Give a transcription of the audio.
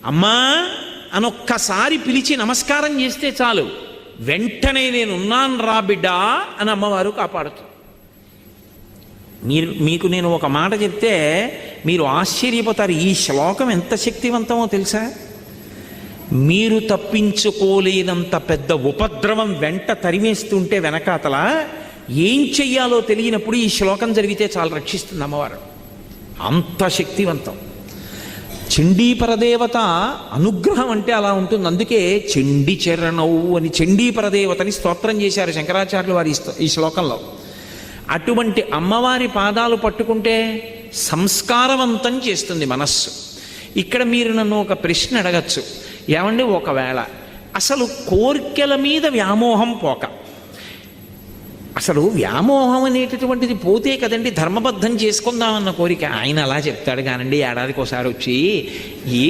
అమ్మా అనొక్కసారి పిలిచి నమస్కారం చేస్తే చాలు, వెంటనే నేనున్నాను రా బిడ్డా అని అమ్మవారు కాపాడుతుంది. మీకు నేను ఒక మాట చెప్తే మీరు ఆశ్చర్యపోతారు. ఈ శ్లోకం ఎంత శక్తివంతమో తెలుసా? మీరు తప్పించుకోలేనంత పెద్ద ఉపద్రవం వెంట తరిమేస్తుంటే వెనకాతల ఏం చెయ్యాలో తెలియనప్పుడు ఈ శ్లోకం జరిగితే చాలా రక్షిస్తుంది అమ్మవారు. అంత శక్తివంతం. చండీపరదేవత అనుగ్రహం అంటే అలా ఉంటుంది. అందుకే చండీ చరణవు అని చండీపరదేవతని స్తోత్రం చేశారు శంకరాచార్యులు వారి ఈ శ్లోకంలో. అటువంటి అమ్మవారి పాదాలు పట్టుకుంటే సంస్కారవంతం చేస్తుంది మనస్సు. ఇక్కడ మీరు నన్ను ఒక ప్రశ్న అడగచ్చు, ఏమండి ఒకవేళ అసలు కోర్కెల మీద వ్యామోహం పోక, అసలు వ్యామోహం అనేటటువంటిది పోతే కదండి ధర్మబద్ధం చేసుకుందామన్న కోరిక. ఆయన అలా చెప్తాడు కానండి, ఏడాదికి ఒకసారి వచ్చి